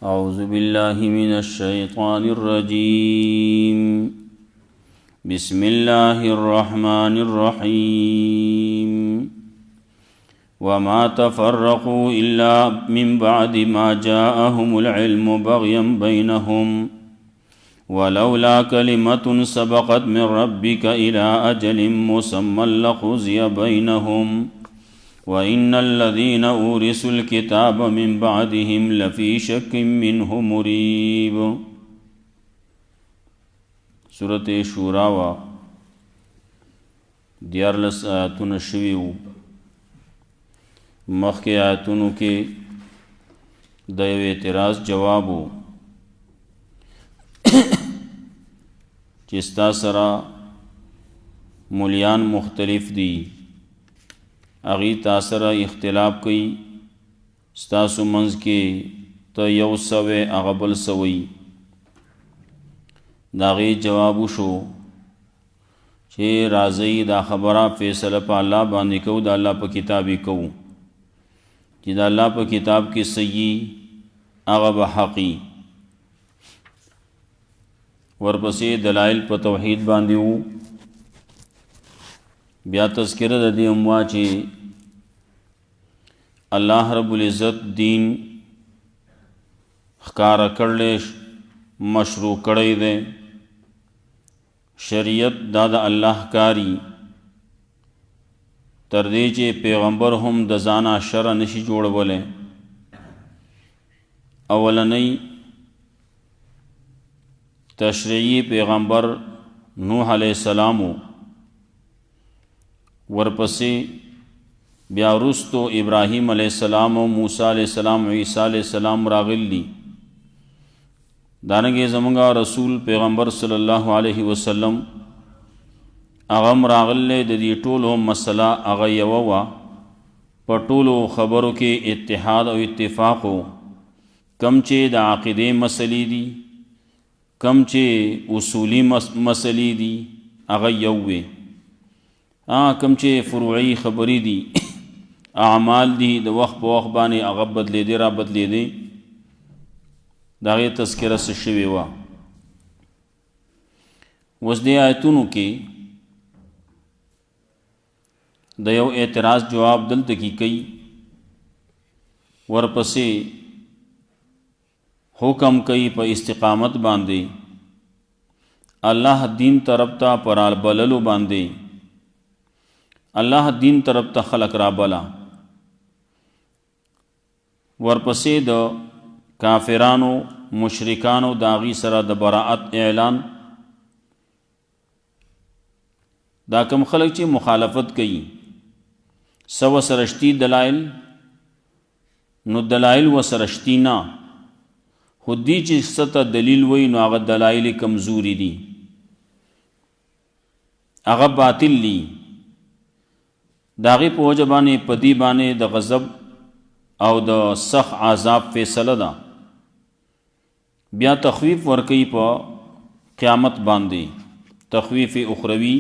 أعوذ بالله من الشيطان الرجيم بسم الله الرحمن الرحيم وما تفرقوا إلا من بعد ما جاءهم العلم بغيا بينهم ولولا كلمة سبقت من ربك إلى أجل مسمى لقضي بينهم وإن الذين أورثوا الكتاب من بعدهم لفي شك منه مريب. سورة شورا و دیارلس آیاتون شویو مخی آیاتونو کے دیو اعتراض جوابو چستا سرا مولیان مختلف دی اغی تاثرہ اختلاف کئی ستاسو منز کے تا یو سوے اغبل سوئی داغی جوابو شو چھے رازی دا خبرہ فیصلہ پا اللہ باندی کو دا اللہ پا کتابی کو چی دا اللہ پا کتاب کی سیئی اغب حقی ورپسی دلائل پا توحید باندیو بیا تذکرہ دا دی اموا چی اللہ رب العزت دین خکارا کرلے مشروع کردے دے شریعت دا اللہ کاری تردی چی پیغمبر ہم دزانا شرع نشی جوڑ بولے اولنی تشریعی پیغمبر نوح علیہ السلامو ورپسی بیا رستو ابراہیم علیہ السلام و موسیٰ علیہ السلام و عیسیٰ علیہ السلام راغلی دانگی زمانگا رسول پیغمبر صلی اللہ علیہ وسلم اغم راغلی دی طولو مسئلہ اغیووا پر طولو خبرو کے اتحاد و اتفاقو کم چے دا عقیدے مسئلی دی کم چے اصولی مسئلی دی اغیووے کم چے فروعی خبری دی اعمال دی دا وقت پا وقت بانے اغب بدلے دے را بدلے دے داغی تذکرہ سے شوی وا وزدے آیتونو کی دا یو اعتراض جواب دلت کی کئی ورپسے حکم کئی پا استقامت باندے اللہ دین تربتا پرال بللو باندے اللہ دین طرف تا خلق را بلا ورپسے دا کافرانو مشرکانو داغی سرا دا براعت اعلان دا کم خلق چی مخالفت کئی سو سرشتی دلائل نو دلائل و سرشتی نا خودی چی ستا دلیل وی نو آغا دلائل کمزوری دی آغا باطل لی داغی پا وجبانی پدی بانے دا غضب او دا سخ عذاب فیصلہ دا بیا تخویف ورکی پا قیامت باندے تخویف اخروی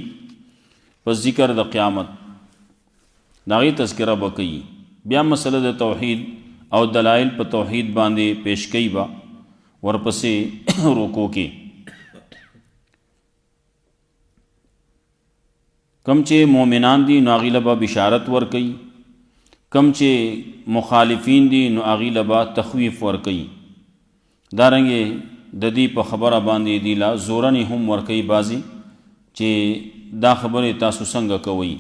پا ذکر دا قیامت داغی تذکرہ بکی بیا مسئلہ دا توحید او دلائل پا توحید باندے پیش کئی با ورپسے روکو کے کم چے مومنان دی نو آغی لبا بشارت ورکی کم چے مخالفین دی نو آغی لبا تخویف ورکی دارنگے ددی پا خبر باندی دیلا زورانی ہم ورکی بازی چے دا خبر تاسو سنگ کوئی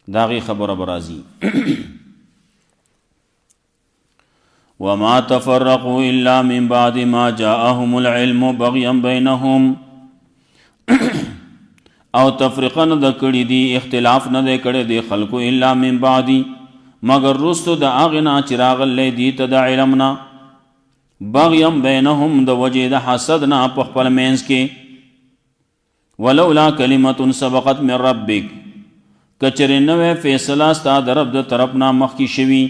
داغی خبر برازی وما تفرقوا الا من بعد ما جاءهم العلم بغيا بينهم او تفرقه نه د کړي دي اختلاف نه د کړي دي خلقو الا من بعدي مگر رستو د اغنا چراغ له دي ته د علمنا بغيم بينهم د وجه د حسد نه په خپل مینس کې ولولا کلمه سبقت من ربك کچره نو فیصله ستا درب د طرف نه مخ کی شوی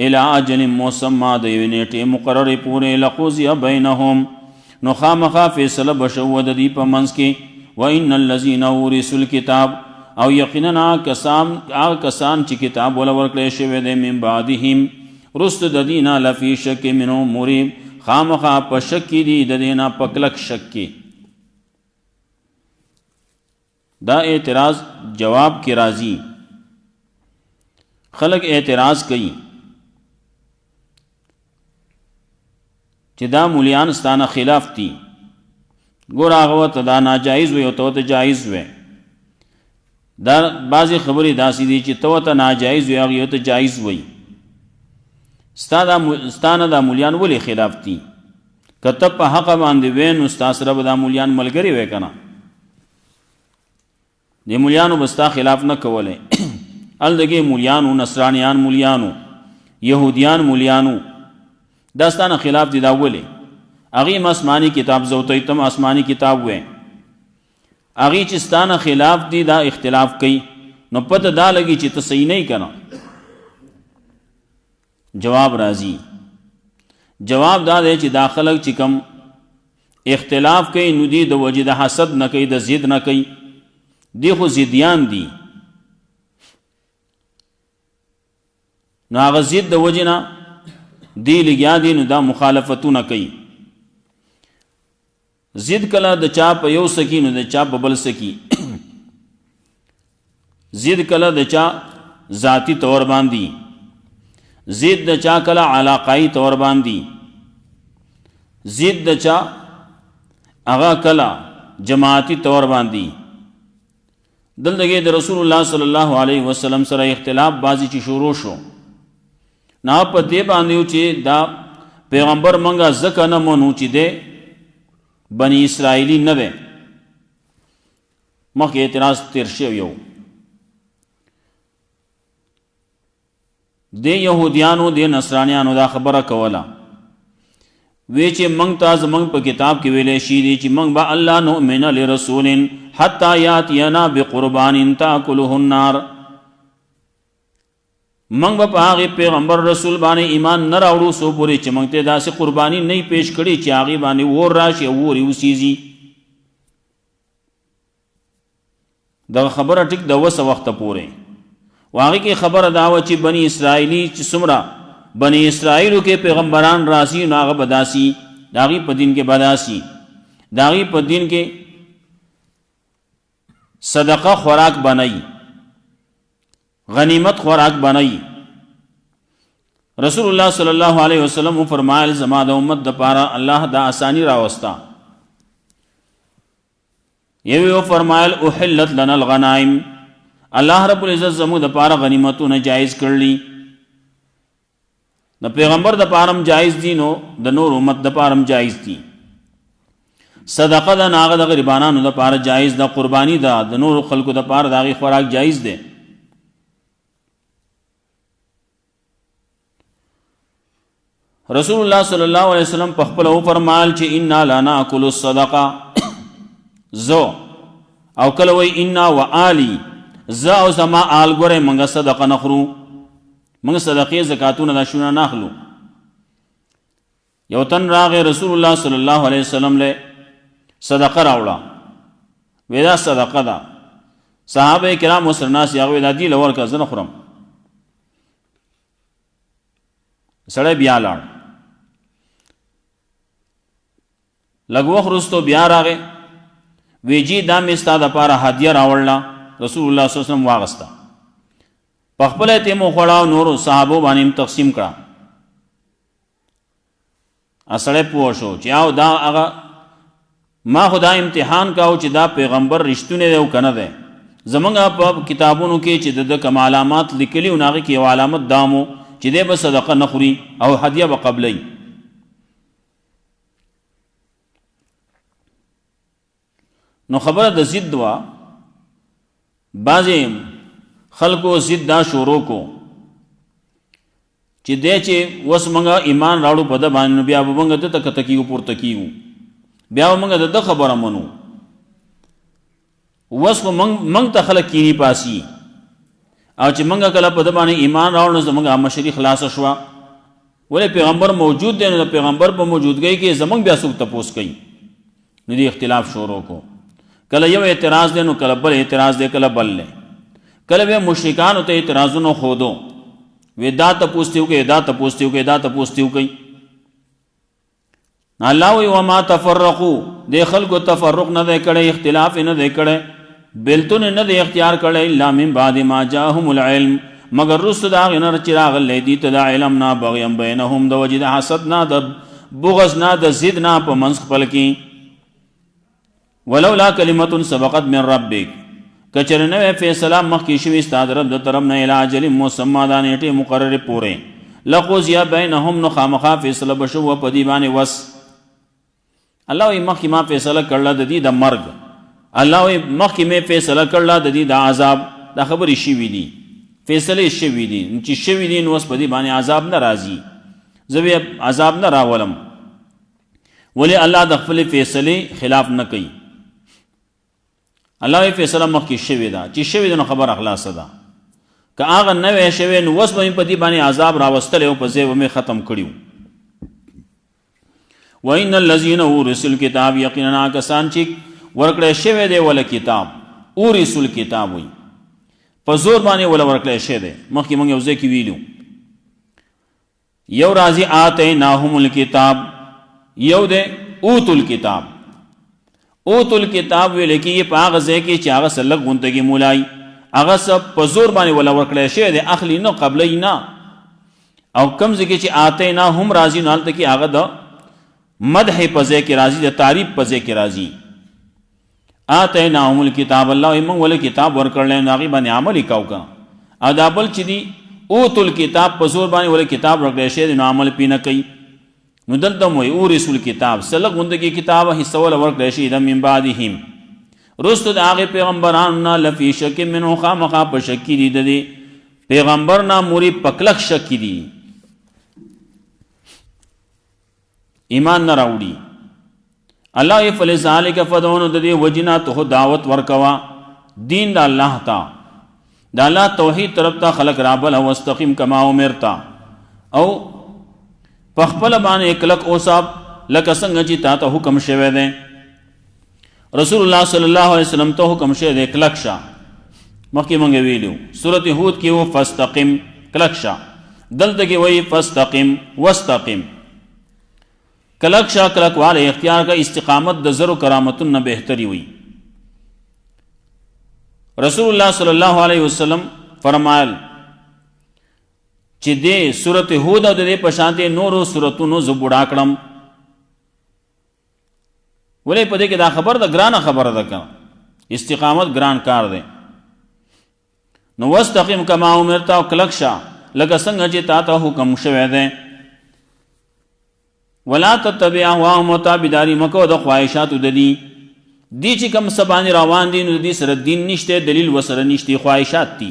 الى اجل مسمى د یونیټه مقرره پورې لقضی بینهم نو خامخا فیصله بشو د دی په منس کې وَإِنَّ الَّذِينَ أُورِثُوا الْكِتَابَ او یقینا کسان چې کتاب ولا ورکړی شوی دی من بعدهم رست د دینه لفی شک منو مریب خامخا په شک کې دي د دې نه په کلک شک کې. دا اعتراض جواب کې راځي. خلق اعتراض کوي چې دا مولیان ستانه خلاف دي، ګور هغه ته دا ناجایز وي او ته جایز وي. دا بعضې خبرې داسې دي چې ته ناجایز وي هغې ته جایز وي. ستانه دا مولیان ولې خلاف دي؟ که ته په حق باندې وې نو ستا سره به دا مولیان ملګري وی که نه؟ د مولیانو به ستا خلاف نه کولی. هلته مولیانو، نصرانیان مولیانو، یهودیان مولیانو، دا ستانه خلاف دي. دا ولې؟ هغې م آسماني کتاب زوتی تم آسماني کتاب وی، هغې چې ستانه خلاف دي دا اختلاف کوي، نو پته دا لګي چې ته صحیح نه یې که نه. جواب راځي. جواب دا دی چې دا خلک چې کم اختلاف کوي نو دی د وجې د حسد نه کوي، د ضد نه کوي. دی خو ضدیان دي، نو هغه ضد د وجې نه دی لګیا دي، نو دا مخالفتونه کوي. ضد کله د چا په یو سکی نو د چا په بل سکی. ضد کله د چا ذاتی طور باندې، ضد د چا کله علاقائی طور باندې، ضد د چا هغه کله جماعتی طور باندې. دلته د رسول الله صلی الله علیه وسلم سره اختلاف بازی چې شروع شو، نه په دې باندې چې دا پیغمبر منګه ځکه نه منو چې دی بنی اسرائیلی نه دی. مخکې اعتراض تیر شوی یو. د یهودیانو د نصرانیانو دا خبره کوله، وی چې منګ ته زمنګ په کتاب کې ویلې شي دي چې منګ به الله نؤمن لرسول حتی یاتینا بقربان تاکله النار. منګ به په هغې پیغمبر رسول باندې ایمان نه راوړو څو پورې چې منګ ته داسې قرباني نه پیش کړي چې هغې باندې اور راشي او اور یې وسیزي. دغه خبره ټیک د وسه وخته پورې و هغې کې خبره دا وه چې بني اسرائیلي چې څومره بني اسرائیلو کې پیغمبران راسي نو هغه به داسي، د هغې په دین کې به داسي، د هغې په دین کې صدقه خوراک بنئ، غنیمت خوراک بنئ. رسول الله صلی الله علیه وسلم فرمایل زما د امت دپاره الله دا آسانی راوستا. یو فرمایل احلت لنا الغنائم، الله رب العزت زموږ دپاره غنیمتونه جایز کړلي. د پیغمبر دپاره هم جایز دي، نو د نور امت دپاره هم جایز دي. صدقه ده نو هغه د غریبانانو دپاره جایز ده، قرباني ده د نورو خلکو دپاره د هغې خوراک جایز دی. رسول الله صلی الله علیه وسلم په خپله وفرمایل چې انا لا ناکل الصدقه، زه او کله وی انا و آلی، زه او زما آل ګورئ موږ صدقه نه خورو، موږ صدقې زکاتونه دا شونه نه اخلو. یو تن راغی رسول الله صلی الله علیه وسلم له صدقه راوړه، وی دا صدقه ده. صحابه کرام ورسره ناست دي، هغه وی دا دې له ورکړه زه نه خورم. سړی بیا لاړ، لږ وخت وروستو بیا راغی، وی جی دا مې ستا دپاره هدیه راوړله. رسول الله صلی الله علیه وسلم واغسته، په خپله یې تیمو خوړه او نورو صحابو باندې هم تقسیم کړه. سړی پوه شو چې او دا هغه ما خو دا امتحان کاو چې دا پیغمبر رښتونی دی او که نه دی. زمونږ په کتابونو کې چې د کم علامات لیکلي و، هغې کې یو علامت دا مو چې دی به صدقه نه خوري او هدیه به قبلوي. نو خبره د ضد وه، بعضې خلکو ضد دا شروع کو چې دی چې اوس موږ ایمان راوړو په ده باندې، نو بیا به موږ ده ته کته کېږو پورته کېږو، بیا به موږ د ده خبره منو. اوس خو موږ ته خلک کینی پاسي، او چې موږ کله په ده باندې ایمان راوړو نو زموږ مشري خلاصه شوه. ولې پیغمبر موجود دی، نو د پیغمبر په موجودګۍ کې زموږ بیا څوک تپوس کوي. نو دې اختلاف شروع کو، کله یو اعتراض دی نو کله بل اعتراض دی، کله بل دی. کله به مشرکانو ته اعتراضونه خودو، وی دا تپوس دیو کوي، دا تپوس دیو کوي، دا تپوس دیو کوي. الله وی وما تفرقوا د خلکو تفرق نه دی کړی، اختلاف نه دی کړی، بیلتون نه دی اختیار کړی، الا من بعد ما جاءهم العلم مگر رسل دا غنر چې راغلی دی ته د علم نه، بغیم بینهم د وجې د حسد نه، د بغض نه، د ضد نه په منځ خپل کې. ولولا کلمة سبقت من ربک کچر نوې فیصله مخکې شوي ستا د رب د طرف نه الی اجل مسمی دا نیټې مقررې پورې، لقضی بینهم نو خامخا فیصله به شو په دې باندې وس. الله وی مخکې ما فیصله کړله د دې د مرګ، الله وی مخکې مې فیصله کړله د دې د عذاب، دا خبرې شوي دي، فیصلې شوي دي چې شوي دي نو اوس په دې باندې عذاب نه راځي، زه به عذاب نه راولم. ولې الله د خپلې فیصلې خلاف نه کوي. الله یې فیصله مخکې شوې ده، چې شوې ده نو خبره خلاصه ده. که هغه نه وی شوې نو اوس به مې په دې باندې عذاب راوستلی او په ځای به مې ختم کړي. وَإِنَّ الَّذِينَ أُورِثُوا الْكِتَابَ یقینا کسان چې ورکړی شوی دی وله کتاب، اورثوا الکتاب وي په زور باندې وله ورکړی شوی دی. مخکې موږ یو ځای کې ویلو یو راځي آتیناهم الکتاب، یو دی اوتوا الکتاب. اوتوا الکتاب ویل کېږي په هغه ځای کې چې هغه څه لږ غونته کې مولای، هغه څه په زور باندې وله ورکړی شوی دی، اخلي نه قبلی نه. او کوم ځای کې چې آتیناهم راځي نو هلته کې هغه د مدح په ځای کې راځي، د تعریف په ځای کې راځي. آتیناهم الکتاب، الله وایي موږ ولې کتاب ورکړلی نو هغې باندې عمل یې کوو که. او دا بل چې دي اوتوا الکتاب په زور باندې ولې کتاب ورکړی شوی دی نو عمل پې نه کوي. نو دلته هم وایي اورثوا الکتاب، څه لږ غونده کې کتاب حصه وله ورکړی شوي ده من بعدهم رستو د هغې پیغمبرانو نه لفي شک منه خامخا په شک کې دي، د دې پیغمبر نه مرید په کلک شک کې دي، ایمان نه راوړي. الله یې فلذلک فدعوا د دې وجې نه ته دعوت ورکوه دین د الله ته، د الله توحید طرف ته خلق رابله، واستقیم کما امرتا، او په خپل باندې کلک اوسه لکه څنګه چې تا ته حکم شوی دی. رسول الله صلی الله علیه وسلم ته حکم شوی دی کلک شه. مخکې موږ ویلو سورۃ هود کې و فاستقم کلک شه، دلته کې وایي فاستقم واستقم. کلک شا کلک والے اختیار کا استقامت د زر و کرامتن نه بهتری وي. رسول الله صلی الله علیه وسلم فرمایل چې دې سورۃ هود او د دې په شان دې نورو سورتونو زه بوډا کړم. ولې په دې کې دا خبر ده ګرانه خبره ده که استقامت ګران کار دی. نو واستقم کما امرت او کلک شا لکه څنګه چې تا ته حکم شوی دی. ولا تتبع اهواهم، تابعداري مکو د خواهشاتو د دي چې کوم څه باندې روان دي نو د دې سره دین نشته، دلیل ورسره نشته، خواهشات دي.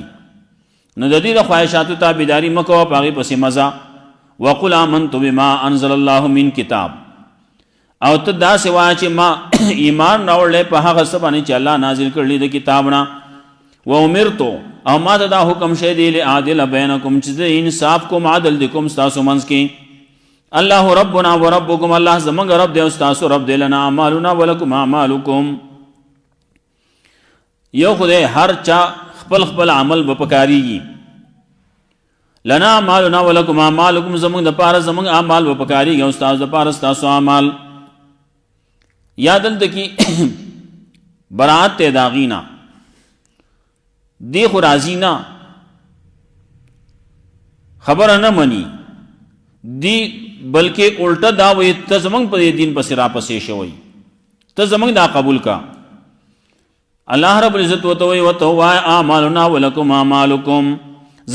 نو د دې د خواهشاتو تابعداري مکو په هغې پسې مزه. وقل آمنت بما انزل الله من کتاب، او ته داسې وایه چې ما ایمان راوړلی په هغه څه باندې چې الله نازل کړلی د کتاب نه. وامرتو، او ما ته دا حکم شوی دی لأعدل بینکم چې زه انصاف کوم، عدل دې کوم ستاسو منځ کې. الله ربنا و ربکم، الله زمونږ رب دی او ستاسو رب دی. لنا اعمالنا ولکم اعمالکم، یو خدای هر چا خپل خپل عمل به پکاریږي. لنا اعمالنا ولکم اعمالکم، زمونږ دپاره زمونږ اعمال به پکاریږي او ستاسو دپاره ستاسو اعمال. یا دلته کې برات ته د هغې نه دی خو راځي نه، خبره نه مني دی، بلکې الټه دا وایي ته زمونږ په دې دین پسې راپسې شوی، ته زمونږ دا قبول کا. الله رب العزت ورته وایي ورته ووایه اعمالنا ولکم اعمالکم،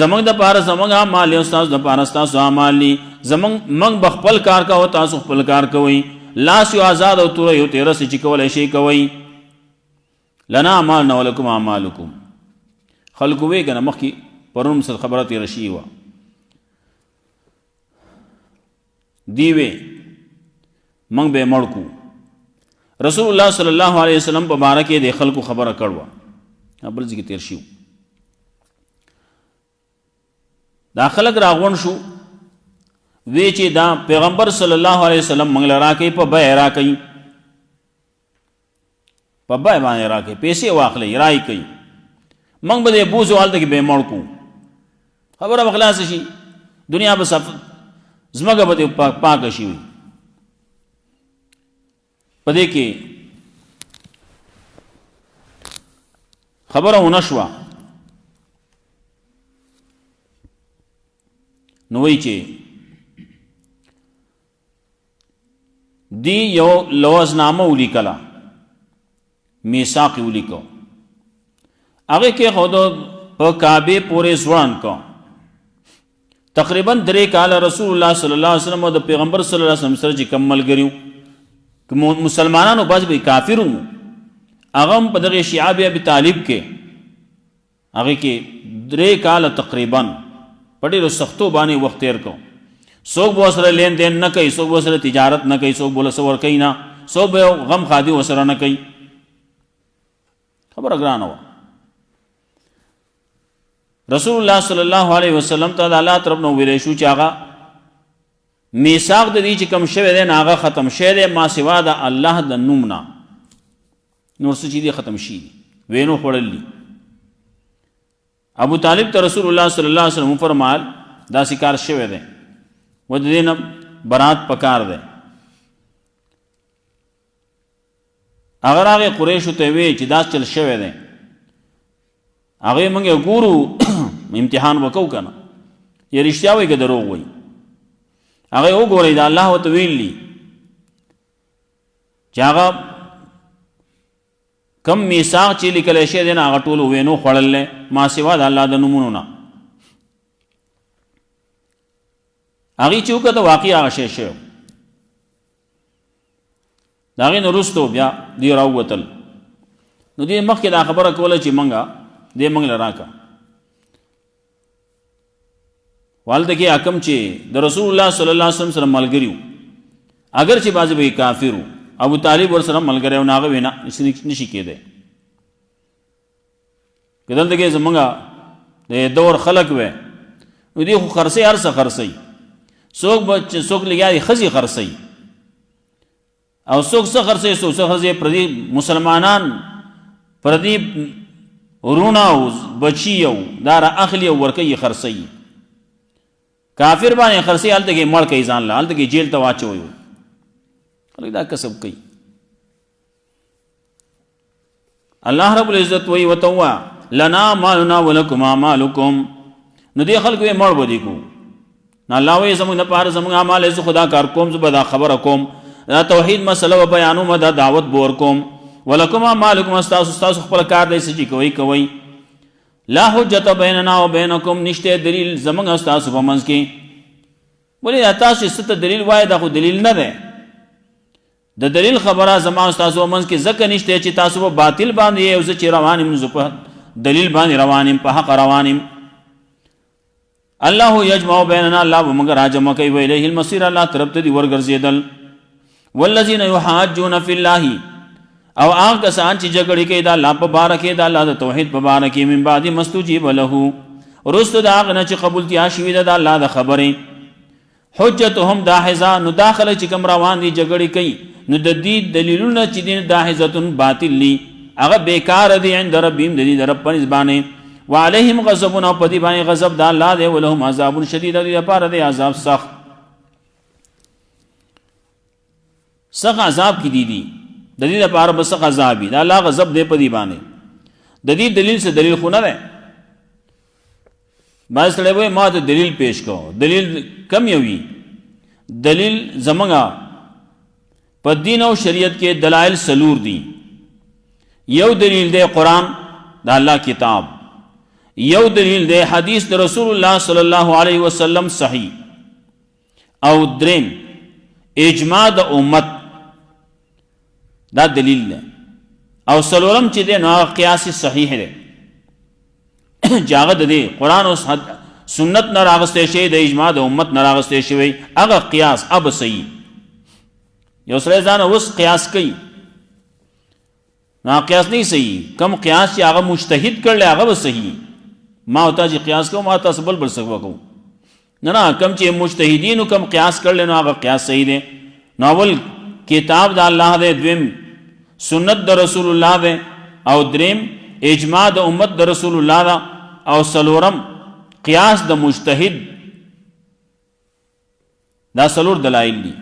زمونږ دپاره زمونږ اعمال دي او ستاسو دپاره ستاسو اعمال دي. موږ به خپل کار کوو، تاسو خپل کار کوئ. لاس یو آزاد او توره یو تیره سې چې کولی شئ کوئ. لنا اعمالنا ولکم اعمالکم. خلکو وی که نه مخکې پرون سره خبره تېره شوې وه، دیوے منگ بے مڑکو. رسول الله صلی الله علیه وسلم په باره کې د خلکو خبره کړوه. بل ځای کې تېر شو، دا خلک راغونډ شو، وی چې دا پیغمبر صلی الله علیه وسلم موږ له راکوي، په بیه راکوي، په بیه باندې راکوي، پیسې واخلئ رای کوي، موږ به دې بوځو هلته کې بې مړ کړو، خبره به خلاصه شي، دنیا به زمکه به پاکه شي وي. پدې کې خبره ونشوه نو وایي چې دی یو لوزنامه ولیکله میثاق یې ولیکو هغې کې خو په کعبې پورې ځوړند کو تقریبا 3 کاله رسول الله صلی الله علیه وسلم او د پیغمبر صلی الله علیه وسلم سره چې کم ملګري وو مسلمانانو بعض به کافر وو هغه هم په دغې شیعه ابي طالب کې هغې کې 3 کاله تقریبا په ډېرو سختو باندې وخت تېر کو څوک به ورسره لین دین نه کوي څوک به ورسره تجارت نه کوي څوک به له څه ورکوي نه څوک به غم خادي ورسره نه کوي خبره ګرانه وه رسول الله صلی الله علیه وسلم ته د الله طرف نه ویلی شو چې هغه میثاق د دې چې کوم شوی دی نه هغه ختم شوی دی ما سوا د الله د نوم نه نور څه چې دي ختم شي وینو خوړل دي ابو طالب ته رسول الله صلی الله علیه وسلم فرمایل داسې کار شوی دی و د دې نه برات پکار دی هغه راغی قریشو ته وی چې دا چل شوی دی هغه موږ ګورو امتحان وکاو کنه یا رښتیا وایي که دروغ وایي هغه وګورئ دا الله ورته ویلي چې هغه کم میثاق چې لیکلی شوی دی نه هغه ټول وینو خوړلی ما سوا د الله د نومونو نه هغې چې وکړه واقع هغه شی شوی د هغې نه وروستو بیا دوی راووتل نو دوی مخکې دا خبره کوله چې دې موږ له راکړه والته کې حکم چې د رسول الله صلی الله علیه وسلم سره ملګري وو اگر چې بعضې به کافر وو ابو طالب ورسره ملګری و نو هغه ویې نشي کېدی که دلته کې زمونږ د دور خلک وی نو دوی خو خرڅوي هر څه خرڅوي څوک لګیا دي ښځې خرڅوي او څوک څه خرڅوي څوک څه خرڅوي پردي مسلمانان پردي ورونه او بچي او دا را اخلي او ورکوي خرڅوي کافر باندې خرڅوي هلته کې مړ کوي ځان له هلته کې جیل ته واچوي خلک دا کسب کوي الله رب العزت وی وتوا لنا مالنا ولکم اعمالکم نو دې خلک وی مړ بدی کو نه الله وی زموږ د پاره زموږ اعمال زه خدا کار کوم زه به دا خبره کوم دا توحید مسله و بیانوم دا دعوت بور کوم ولکم اعمالکم استاسو خپل کار دی چې کوي لا حجت بیننا و بینکم نشته دلیل زموږ استاسو په منځ کې ولې تاسو ست دلیل وای دا خو دلیل نه ده د دلیل خبره زما استاسو منځ کې ځکه نشته چې تاسو په باطل باندې یو چې روانم زه په دلیل باندې روانم په حق روانم الله یجمع بیننا الله ومغه راجمع کوي ویله المصير الله طرف ته دی ورګرځیدل والذین یحاجون فی الله او هغه کسان چې جګړې کوي دا الله په باره کې دا الله د توحید په باره کې من بعد مستجیب له رستو دا هغه نه چې قبولتیا شوې ده د الله د خبرې حجتهم داحظه نو داخله چې کوم روان دي جګړې کوي نو د دې دلیلونه چې دي داحظتون باطل دي هغه بیکار دي عند ربهم د دې د رب په نسبانه وعليهم غضب او په دې باندې غضب د الله دی ولهم عذاب شدید د لپاره د عذاب سخت عذاب کې دي د دې لپاره بس عذاب دی الله غضب دی په دې باندې د دې دلیل څه دلیل خو نه ده باز سره وای ما ته دلیل پیش کو دلیل کم یوي دلیل زمنګا په دین او شریعت کې دلایل سلور دي یو دلیل دی قرآن د الله کتاب یو دلیل دی حدیث د رسول الله صلی الله علیه وسلم صحیح او دریم اجماع د امت دا دلیل دی او سلورم چې دی نو قیاس صحیح دی جاغه د دې قرآن او سنت نه راغسته شي د اجماع د امت نه راغسته شي هغه قیاس اب صحیح یو سره ځان اوس قیاس کوي نه قیاس نه صحیح کم قیاس چې هغه مجتهد کړل هغه صحیح ما او تاسو قیاس کوم ما تاسو بل څه وکړو نه کم چې مجتهدین کم قیاس کړل نو هغه قیاس صحیح دی ناول کتاب د الله دی دویم سنت د رسول الله دی او دریم اجماع د امت د رسول الله دا او سلورم قیاس د مجتهد دا سلور دلائل دي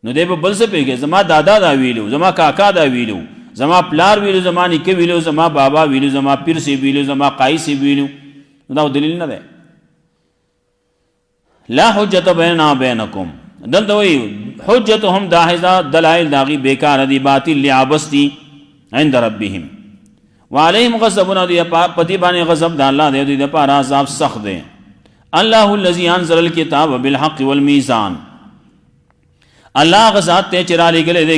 نو دی به بل څه پوهېږي زما دادا دا ویلو، زما کاکا دا ویلو، زما پلار ویلو، زما نیکه ویلو، زما بابا ویلو، زما پیر سی ویلو، زما قای سی ویلو. دا دلیل نه دی. لا حجت بیننا بینکم، دلته وایي حجتهم داحضه، دلائل داغي بیکار دي، باطل لعبس دي عند ربهم وعليهم غضب، دی پتی باندې غضب د الله دی، دوی د پاره عذاب سخت دی. الله الذي انزل الكتاب بالحق والميزان، الله غزاد ته چرا لګلې د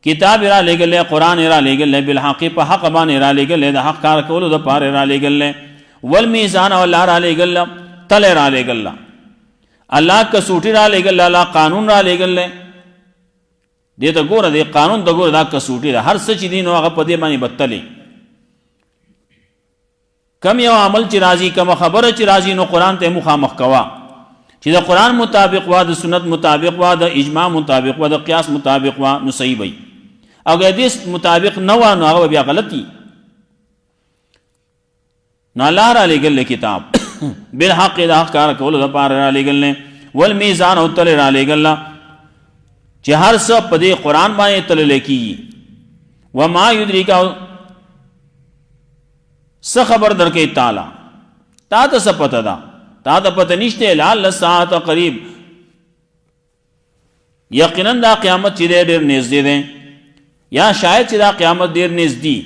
کتاب را لګلې، قران را لګلې، بالحق په حق باندې را لګلې، د حق کار کولو د پاره را لګلې، والميزان الله را لګلې، تل را لګلې، الله کسوټی را لګلې، الله قانون را لګلې. دې ته ګوره، دې قانون ته ګوره، دا کسوټی ده، هر څه چې دین هغه په دې باندې بتلې. کم یو عمل چې راځي، کم خبره چې راځي، نو قران ته مخامخ کوا، چې د قران مطابق وا، د سنت مطابق وا، د اجماع مطابق وا، د قیاس مطابق وا، نو صحیح وي. او که حدیث مطابق نه وا، نو هغه بیا غلطي. نو الله را لګل کتاب بالحق، د حق کار کولو د پاره را لګل، والمیزان او تل را لګل، چې هر څه په دې قران باندې تل لیکي. وما یدریک، څه خبر درکې تعالی، تا ته څه پته ده؟ تا ته پته نشته. لعل الساعه قریب، یقینا دا قیامت چې ډېر نږدې ده، یا شاید چې دا قیامت ډېر نږدې،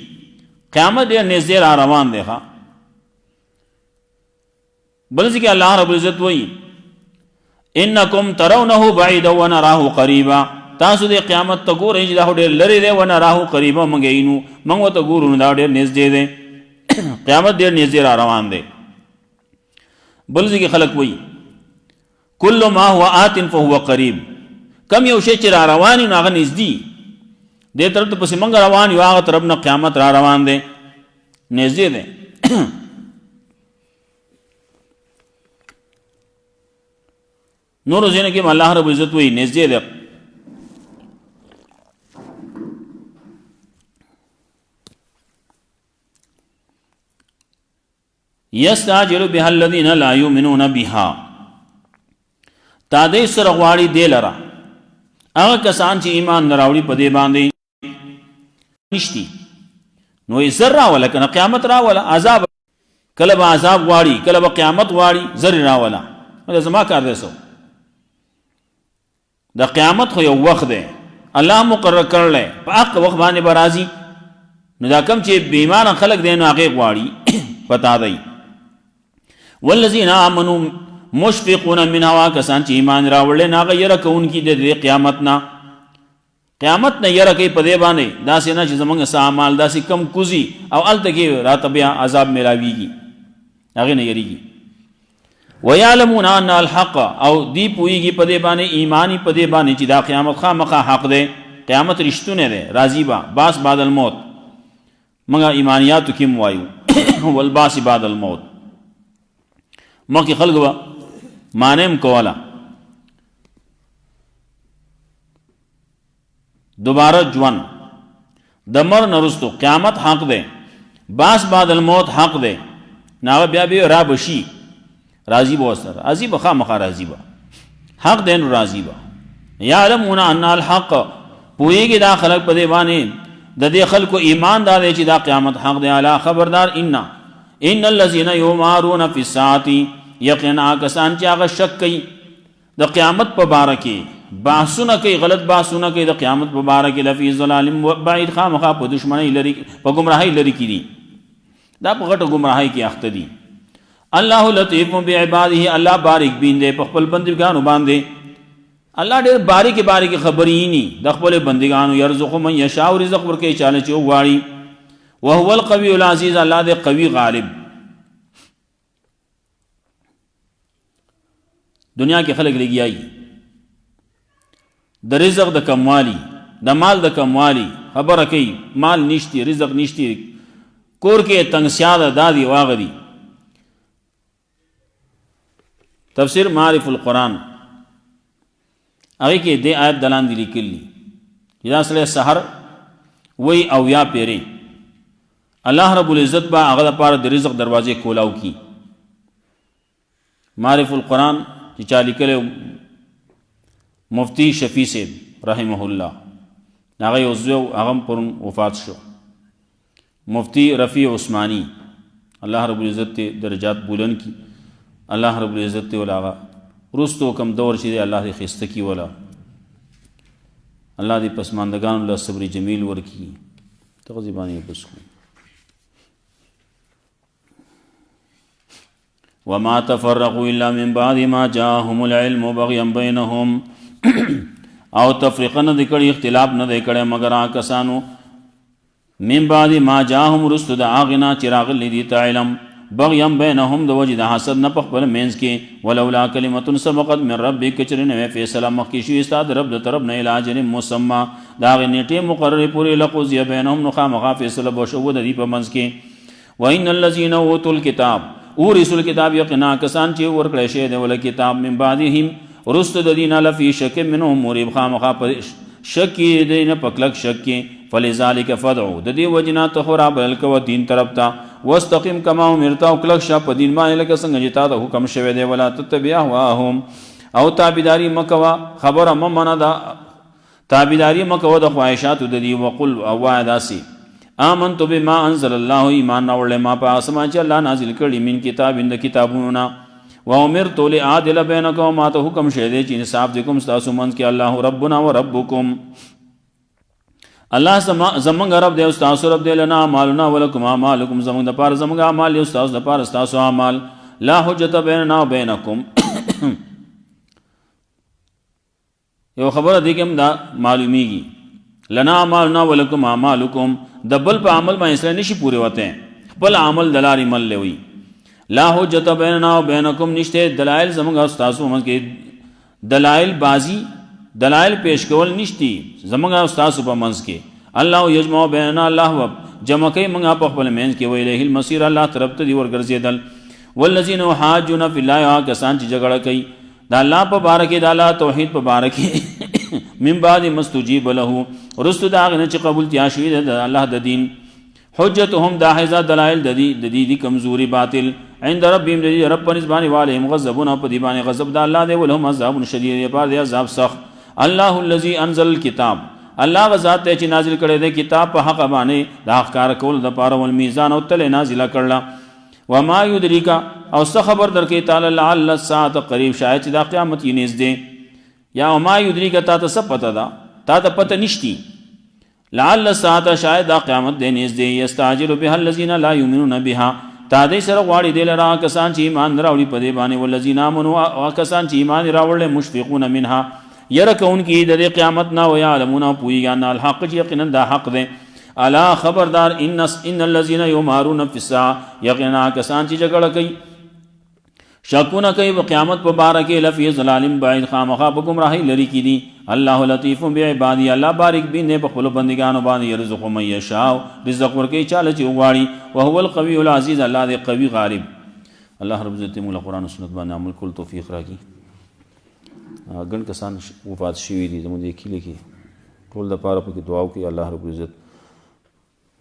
قیامت ډېر نږدې را روان دی. ښه بل ځکه الله رب العزت وایي انکم ترونه بعیدا ونراه قریبا، تاسو د قیامت ته ګورئ چې دا ډېر لرې دی، ونراه قریبا، موږ یې موږ ته ګورو نو دا ډېر نږدې دی، قیامت ډېر نږدې را روان دی. بل ځکه خلک وایي کل ما هو آت فهو قریب، کم یو شی چې را روان وي نو هغه نږدې، دې طرف ته پسې موږ روان یو، هغه طرف نه قیامت را روان دی، نږدې دی. نور ځینې کې الله رب عزت وایي نږدې دی. یستعجل بها الذین لا یؤمنون بها، تا دې سره غواړي دې لره هغه کسان چې ایمان نه راوړي په دې باندې نشتی. نو یې زر راوله که نه قیامت راوله، عذاب کله به عذاب غواړي، کله به قیامت غواړي، زر راوله. دا زما کار دی. سو د قیامت خو یو وخت دی الله مقرر کړلی، په حق وخت باندې به راځي. نو دا کم چې بې ایمانه خلک دی نو هغې غواړي پتا دی. والذین آمنوا مشفقون منها، کسان چې ایمان راوړل نه هغه یره کوونکي د قیامت نه، قیامت نه یره کوي په دې باندې، داسې نه چې زمونږ څه اعمال داسې کم کوزي او هلته کې راته بیا عذاب میلاویږي، هغې نه یریږي. ویعلمون ان الحق، او دی پوهیږي په دې باندې، ایمانی په دې باندې چې دا قیامت خامخا حق دی، قیامت رښتونه دی، راځي به باس بعد الموت. موږ ایمانیاتو کې هم وایو والباس بعد الموت. مخکې خلک به مانم کوله دوباره ژوند، د مر نه وروستو قیامت حق دی، باس بعد الموت حق دی، نو هغه بیا به را بشي، راضی به ورسره، راضي به خامخا راضي به، حق دی نو راضي به. یعلمون ان الحق، پوهېږي دا خلک په دې باندې، د دې خلکو ایمان دا دی چې دا قیامت حق دی. الا خبردار، ان الذين يمارون في الساعه، یقینا کسان چې هغه شک کوي د قیامت په باره کې، بحثونه کوي، غلط بحثونه کوي د قیامت په باره کې، لفی ضلال بعید، خامخا په دشمنۍ لري، په گمراهۍ لري کې دي، دا په غټه گمراهۍ کې اخته دي. الله لطیف بعباده، الله باریک بین دی په خپل بندګانو باندې، الله ډېر باریک خبرې ني د خپل بندګانو. يرزق من یشاء، رزق ورکوي چاله چې وغواړي. وهو القوي العزیز، الله دې قوي غالب. دنیا کې خلک لګیایي د رزق د کموالی، د مال د کموالی خبره کوي، مال نشتی، رزق نشتی، کور کې تنگسیا ده، دادی واغدي. تفسیر معرف القرآن هغه کې دې آیت دلان دي لیکلي چې دا سړی سحر وی او یا پیری، الله رب العزت با هغه لپاره د رزق دروازې کولاو کی. معرف القرآن چې چا لیکلی مفتی شفیع صاحب رحمه الله هغه یو زوی هغه پرون وفات شو. مفتی رفیع عثمانی الله رب العزت درجات بلند کی، الله رب العزت ولا رستو کم دور چې الله دې خسته کی ولا الله دې پسماندگان له صبر جمیل ورکی تغذیبانی بس. وما تفرقوا الا من بعد ما جاءهم العلم بغيا بينهم او تفریقه نه دی کړی، اختلاف نه دی کړی مگر هغه کسانو من بعد ما جاءهم رست د اغنا چراغ لدی ته علم بغيا بينهم د وجد حسد نه په خپل مینس کې، ولولا کلمه سبقت من ربک چرنه فیصله مخکې شوی استاد رب د طرف نه علاج مسمى دا نیټه مقرره پوری لقضی بینهم نو خامخا فیصله بشو د دې په منځ کې. وان الذين اوتوا الكتاب اورثوا الكتاب یقینا کسان چې ورکړی شی دی ول کتاب من بعدهم رست د دین لفی شک منهم مريب خامخا په شک دین پکلک شک فلذلك فدعوا د دې وجنا ته را بل کو دین طرف ته واستقم كما امرت او کلک ش په دین باندې لکه څنګه چې تا ته حکم شوی دی، ولا تتبع اهواهم او تابعداري مکوا خبره ممنه دا تابعداري مکوا د خواهشات د دې وقل او وعداسي آمنت بما انزل الله ایمان اورل ما په اسمان چې الله نازل کړي من کتاب اند کتابونه وامرت لعادل بینکم ما ته حکم شه دی چې انصاف دکم تاسو منځ کې الله ربنا وربکم الله زمونږ رب دی او تاسو رب دی، لنا اعمالنا ولکم اعمالکم زمونږ د پاره زمونږ اعمال او تاسو د پاره تاسو اعمال، لا حجت بیننا و بینکم یو خبره دې کوم دا معلومیږي لنا اعمالنا ولکم اعمالکم د بل په عمل باندې سره نشي پوره وته، خپل عمل دلاري مل لوي. لا حجت بیننا و بینکم نشته دلائل زمونږ او تاسو منځ کې دلائل بازی دلائل پیش کول نشتی زمونږ او تاسو په منځ کې. الله یجمع بیننا الله جمع کوي موږ په خپل منځ کې، ویله المصیر الله طرف ته دی ورګرځیدل. والذین حاجون فی الله کسان چې جګړه کوي دا الله په بارکه د الله توحید په بارکه من بعد مستجیب له رست دا غنه چې قبول تیا شوی د الله د دین حجتهم داحزه دلائل د دې کمزوري باطل عند ربهم د رب پنځبانی والهم غضبون په دی باندې غضب د الله دی، ولهم عذاب شدید پر دی عذاب سخت. الله الذي انزل الكتاب الله غزاد ته چې نازل کړي دی کتاب په حق باندې دا احکار کول د پاره ول میزان او تل نازل کړل. وما يدريك او څه خبر درکې تعالی لعل الساعه قریب شاید چې دا قیامت یې نږدې، یا وما يدريك تا ته څه پته ده تا ته پته نشتی لعل الساعه شاید دا قیامت دې نږدې، یستعجل بها الذين لا يؤمنون بها تا دې سره غواړي دې لرا کسان چې ایمان راوړي په دې باندې، والذین آمنوا او کسان چې ایمان راوړل مشفقون منها يرکون کی د قیامت نا و یعلمون پویګان الحق یقینا دا حق ده. الا خبردار ان الذين يمارون في الساعه یقینا کسان چې جګړه کوي شکونه کوي په قیامت په باره کې لفی ظلال بعید خامخا په گمراهی لري کی دي. الله لطیف بعبادی الله باریک بین په خپل بندگانو باندې يرزق من یشاء رزق ورکوي چاله چې وغواړي، وهو القوي العزیز الله دې قوي غالب. الله رب عزت موږ قرآن او سنت باندې عمل کول توفیق راکړي. ګڼ کسان وفات شوي دي زموږ د کلي کې ټول د پاره پکې دعا وکړي الله رب عزت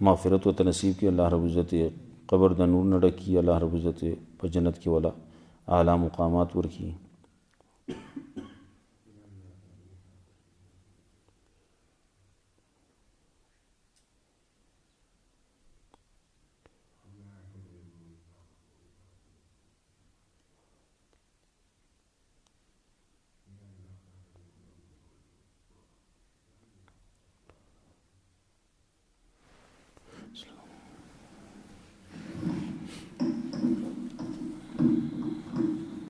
مغفرت ورته نصیب کړي، الله رب عزت قبر د نور نه ډکي، الله رب عزت په جنت کې ولا اعلی مقامات ورکړي.